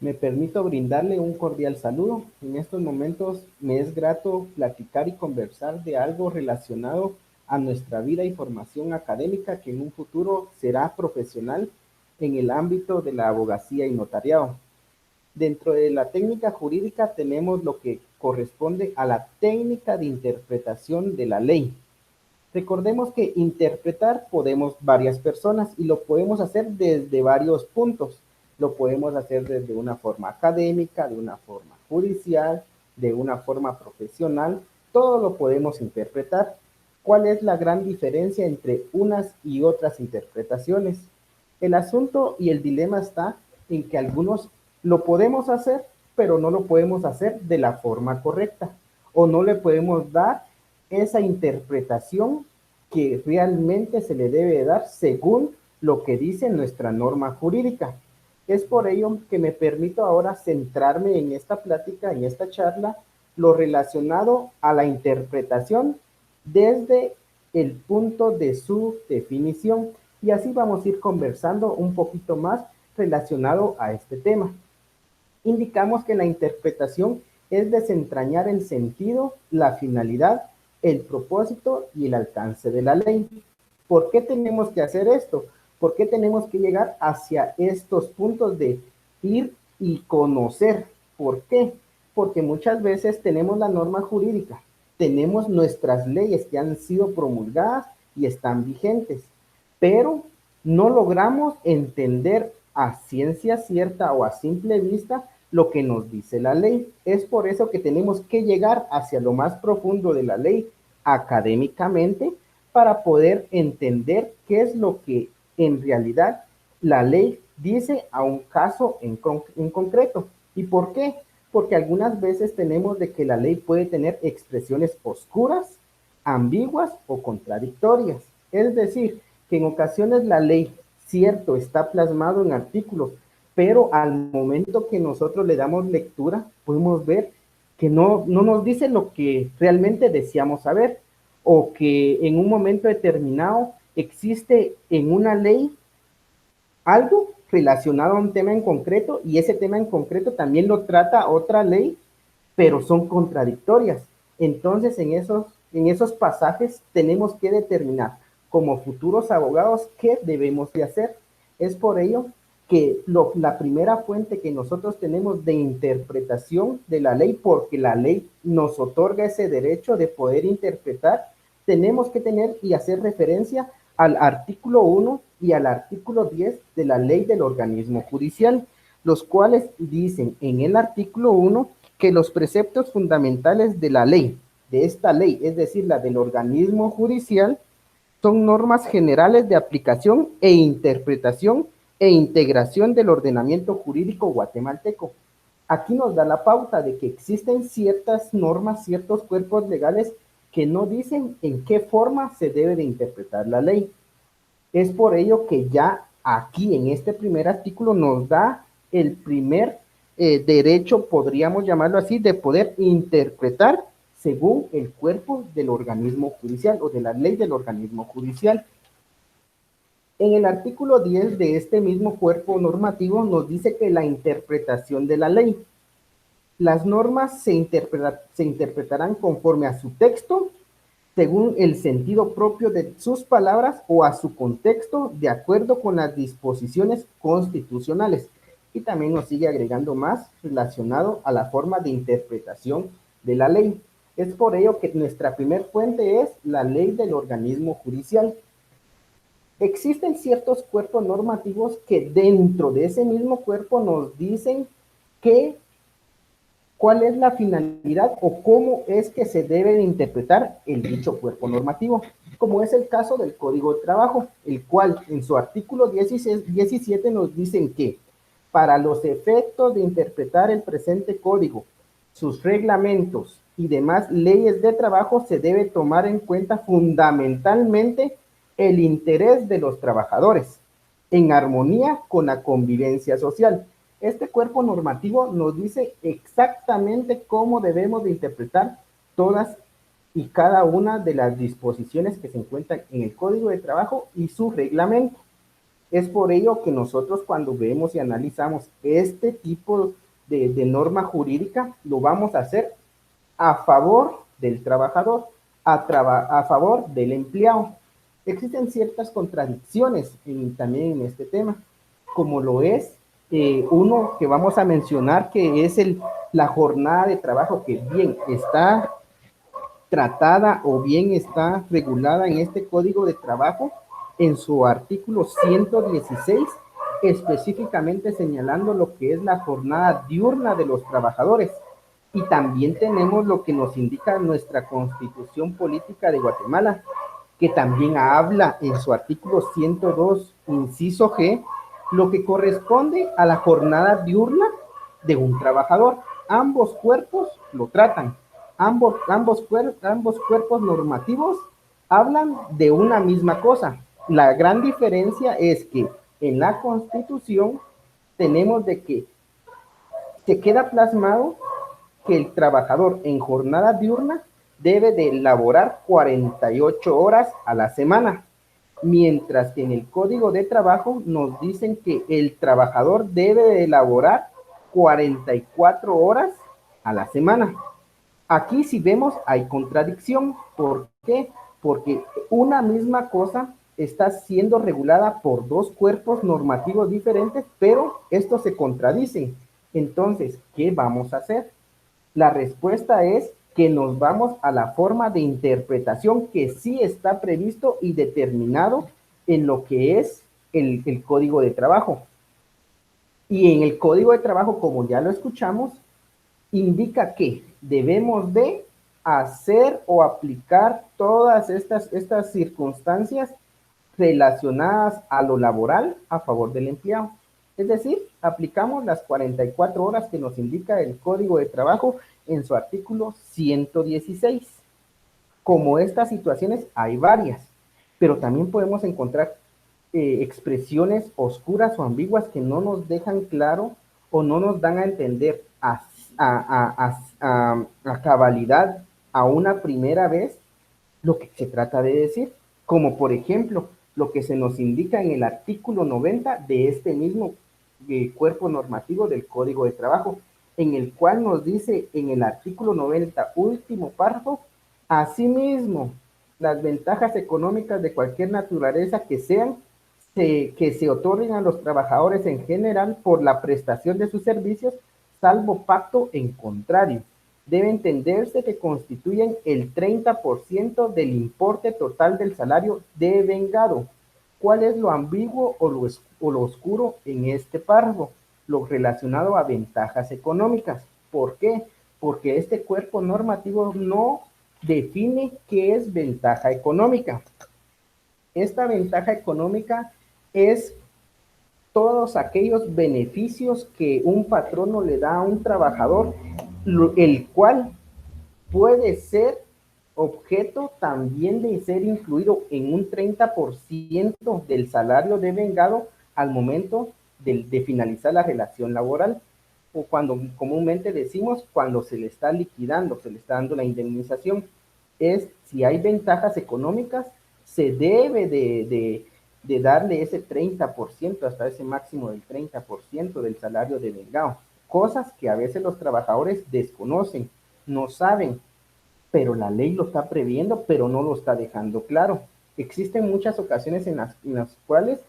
Me permito brindarle un cordial saludo. En estos momentos me es grato platicar y conversar de algo relacionado a nuestra vida y formación académica que en un futuro será profesional en el ámbito de la abogacía y notariado. Dentro de la técnica jurídica tenemos lo que corresponde a la técnica de interpretación de la ley. Recordemos que interpretar podemos varias personas y lo podemos hacer desde varios puntos. Lo podemos hacer desde una forma académica, de una forma judicial, de una forma profesional. Todo lo podemos interpretar. ¿Cuál es la gran diferencia entre unas y otras interpretaciones? El asunto y el dilema está en que algunos lo podemos hacer, pero no lo podemos hacer de la forma correcta o no le podemos dar esa interpretación que realmente se le debe dar según lo que dice nuestra norma jurídica. Es por ello que me permito ahora centrarme en esta plática, en esta charla, lo relacionado a la interpretación desde el punto de su definición. Y así vamos a ir conversando un poquito más relacionado a este tema. Indicamos que la interpretación es desentrañar el sentido, la finalidad, el propósito y el alcance de la ley. ¿Por qué tenemos que hacer esto? ¿Por qué tenemos que llegar hacia estos puntos de ir y conocer? ¿Por qué? Porque muchas veces tenemos la norma jurídica, tenemos nuestras leyes que han sido promulgadas y están vigentes, pero no logramos entender a ciencia cierta o a simple vista lo que nos dice la ley. Es por eso que tenemos que llegar hacia lo más profundo de la ley académicamente para poder entender qué es lo que en realidad la ley dice a un caso en concreto. ¿Y por qué? Porque algunas veces tenemos de que la ley puede tener expresiones oscuras, ambiguas o contradictorias. Es decir, que en ocasiones la ley, cierto, está plasmado en artículos, pero al momento que nosotros le damos lectura, podemos ver que no nos dice lo que realmente deseamos saber, o que en un momento determinado existe en una ley algo relacionado a un tema en concreto y ese tema en concreto también lo trata otra ley, pero son contradictorias. Entonces, en esos pasajes tenemos que determinar como futuros abogados qué debemos de hacer. Es por ello que la primera fuente que nosotros tenemos de interpretación de la ley, porque la ley nos otorga ese derecho de poder interpretar, tenemos que tener y hacer referencia al artículo 1 y al artículo 10 de la ley del organismo judicial, los cuales dicen en el artículo 1 que los preceptos fundamentales de la ley, de esta ley, es decir, la del organismo judicial, son normas generales de aplicación e interpretación e integración del ordenamiento jurídico guatemalteco. Aquí nos da la pauta de que existen ciertas normas, ciertos cuerpos legales que no dicen en qué forma se debe de interpretar la ley. Es por ello que ya aquí en este primer artículo nos da el primer derecho, podríamos llamarlo así, de poder interpretar según el cuerpo del organismo judicial o de la ley del organismo judicial. En el artículo 10 de este mismo cuerpo normativo nos dice que la interpretación de la ley. Las normas se interpretarán conforme a su texto, según el sentido propio de sus palabras o a su contexto, de acuerdo con las disposiciones constitucionales. Y también nos sigue agregando más relacionado a la forma de interpretación de la ley. Es por ello que nuestra primer fuente es la ley del organismo judicial. Existen ciertos cuerpos normativos que dentro de ese mismo cuerpo nos dicen que cuál es la finalidad o cómo es que se debe de interpretar el dicho cuerpo normativo, como es el caso del Código de Trabajo, el cual en su artículo 17 nos dicen que para los efectos de interpretar el presente código, sus reglamentos y demás leyes de trabajo se debe tomar en cuenta fundamentalmente el interés de los trabajadores, en armonía con la convivencia social. Este cuerpo normativo nos dice exactamente cómo debemos de interpretar todas y cada una de las disposiciones que se encuentran en el Código de Trabajo y su reglamento. Es por ello que nosotros cuando vemos y analizamos este tipo de norma jurídica, lo vamos a hacer a favor del trabajador, a favor del empleado. Existen ciertas contradicciones también en este tema, como lo es uno que vamos a mencionar, que es la jornada de trabajo, que bien está tratada o bien está regulada en este Código de Trabajo en su artículo 116, específicamente señalando lo que es la jornada diurna de los trabajadores. Y también tenemos lo que nos indica nuestra Constitución Política de Guatemala, que también habla en su artículo 102, inciso G, lo que corresponde a la jornada diurna de un trabajador. Ambos cuerpos lo tratan. Ambos cuerpos normativos hablan de una misma cosa. La gran diferencia es que en la Constitución tenemos de que se queda plasmado que el trabajador en jornada diurna debe de laborar 48 horas a la semana, mientras que en el Código de Trabajo nos dicen que el trabajador debe de laborar 44 horas a la semana. Aquí si vemos hay contradicción. ¿Por qué? Porque una misma cosa está siendo regulada por dos cuerpos normativos diferentes, pero estos se contradicen. Entonces, ¿qué vamos a hacer? La respuesta es que nos vamos a la forma de interpretación que sí está previsto y determinado en lo que es el Código de Trabajo. Y en el Código de Trabajo, como ya lo escuchamos, indica que debemos de hacer o aplicar todas estas circunstancias relacionadas a lo laboral a favor del empleado. Es decir, aplicamos las 44 horas que nos indica el Código de Trabajo en su artículo 116. Como estas situaciones hay varias, pero también podemos encontrar expresiones oscuras o ambiguas que no nos dejan claro o no nos dan a entender a cabalidad a una primera vez lo que se trata de decir, como por ejemplo lo que se nos indica en el artículo 90 de este mismo cuerpo normativo del Código de Trabajo, en el cual nos dice en el artículo 90, último párrafo, asimismo, las ventajas económicas de cualquier naturaleza que sean, que se otorguen a los trabajadores en general por la prestación de sus servicios, salvo pacto en contrario. Debe entenderse que constituyen el 30% del importe total del salario devengado. ¿Cuál es lo ambiguo o lo oscuro en este párrafo? Lo relacionado a ventajas económicas. ¿Por qué? Porque este cuerpo normativo no define qué es ventaja económica. Esta ventaja económica es todos aquellos beneficios que un patrono le da a un trabajador, el cual puede ser objeto también de ser incluido en un 30% del salario devengado al momento de finalizar la relación laboral, o cuando comúnmente decimos cuando se le está liquidando, se le está dando la indemnización. Es si hay ventajas económicas, se debe de darle ese 30%, hasta ese máximo del 30% del salario devengado. Cosas que a veces los trabajadores desconocen, no saben, pero la ley lo está previendo, pero no lo está dejando claro. Existen muchas ocasiones en las cuales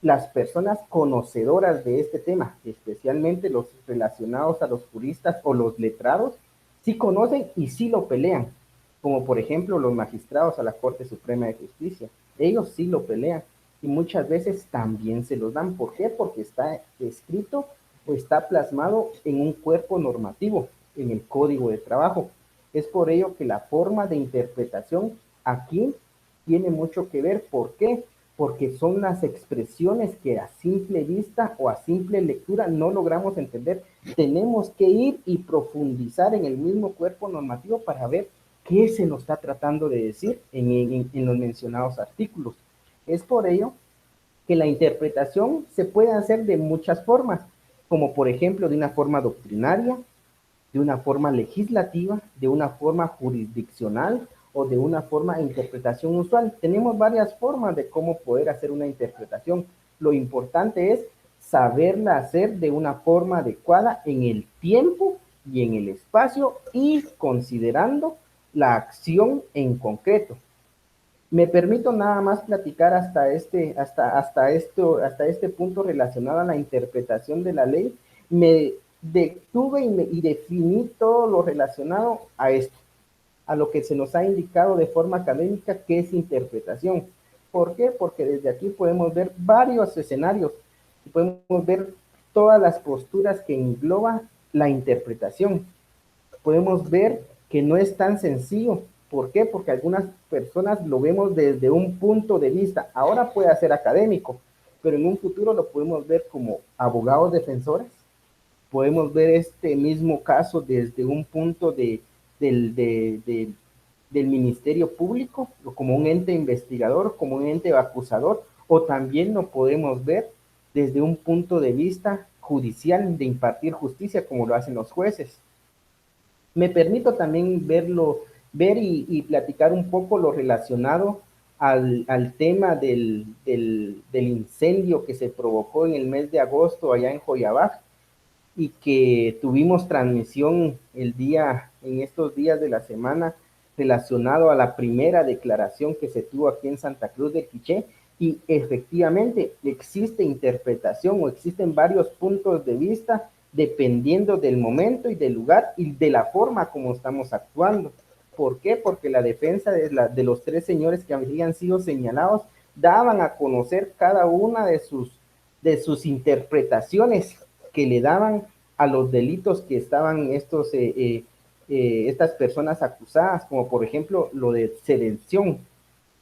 las personas conocedoras de este tema, especialmente los relacionados a los juristas o los letrados, sí conocen y sí lo pelean, como por ejemplo los magistrados a la Corte Suprema de Justicia. Ellos sí lo pelean y muchas veces también se los dan. ¿Por qué? Porque está escrito o está plasmado en un cuerpo normativo, en el Código de Trabajo. Es por ello que la forma de interpretación aquí tiene mucho que ver. ¿Por qué? Porque son las expresiones que a simple vista o a simple lectura no logramos entender. Tenemos que ir y profundizar en el mismo cuerpo normativo para ver qué se nos está tratando de decir en los mencionados artículos. Es por ello que la interpretación se puede hacer de muchas formas, como por ejemplo de una forma doctrinaria, de una forma legislativa, de una forma jurisdiccional o de una forma de interpretación usual. Tenemos varias formas de cómo poder hacer una interpretación. Lo importante es saberla hacer de una forma adecuada en el tiempo y en el espacio y considerando la acción en concreto. Me permito nada más platicar hasta este punto relacionado a la interpretación de la ley. Me detuve y definí todo lo relacionado a esto, a lo que se nos ha indicado de forma académica que es interpretación. ¿Por qué? Porque desde aquí podemos ver varios escenarios, podemos ver todas las posturas que engloba la interpretación. Podemos ver que no es tan sencillo. ¿Por qué? Porque algunas personas lo vemos desde un punto de vista. Ahora puede ser académico, pero en un futuro lo podemos ver como abogados defensores. Podemos ver este mismo caso desde un punto del, del Ministerio Público, o como un ente investigador, como un ente acusador, o también lo podemos ver desde un punto de vista judicial, de impartir justicia, como lo hacen los jueces. Me permito también ver y platicar un poco lo relacionado al tema del incendio que se provocó en el mes de agosto allá en Joyabaj y que tuvimos transmisión en estos días de la semana relacionado a la primera declaración que se tuvo aquí en Santa Cruz de Quiché. Y efectivamente existe interpretación o existen varios puntos de vista dependiendo del momento y del lugar y de la forma como estamos actuando. ¿Por qué? Porque la defensa de los tres señores que habían sido señalados daban a conocer cada una de sus interpretaciones que le daban a los delitos que estaban estas personas acusadas, como por ejemplo lo de sedición.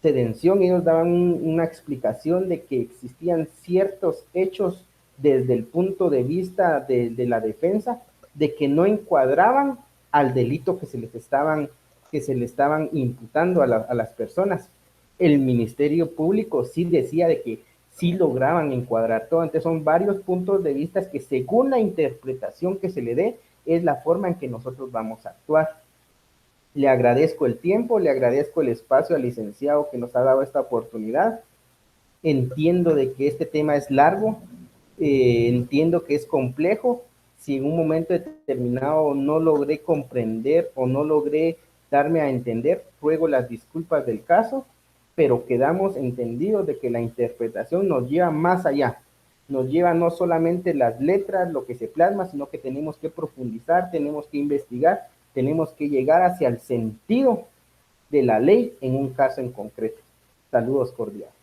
Sedición, ellos daban una explicación de que existían ciertos hechos desde el punto de vista de la defensa, de que no encuadraban al delito que se le estaban imputando a las personas. El Ministerio Público sí decía de que sí lograban encuadrar todo. Entonces son varios puntos de vista que según la interpretación que se le dé, es la forma en que nosotros vamos a actuar. Le agradezco el tiempo, le agradezco el espacio al licenciado que nos ha dado esta oportunidad. Entiendo de que este tema es largo, entiendo que es complejo. Si en un momento determinado no logré comprender o no logré darme a entender, ruego las disculpas del caso, pero quedamos entendidos de que la interpretación nos lleva más allá, nos lleva no solamente las letras, lo que se plasma, sino que tenemos que profundizar, tenemos que investigar, tenemos que llegar hacia el sentido de la ley en un caso en concreto. Saludos cordiales.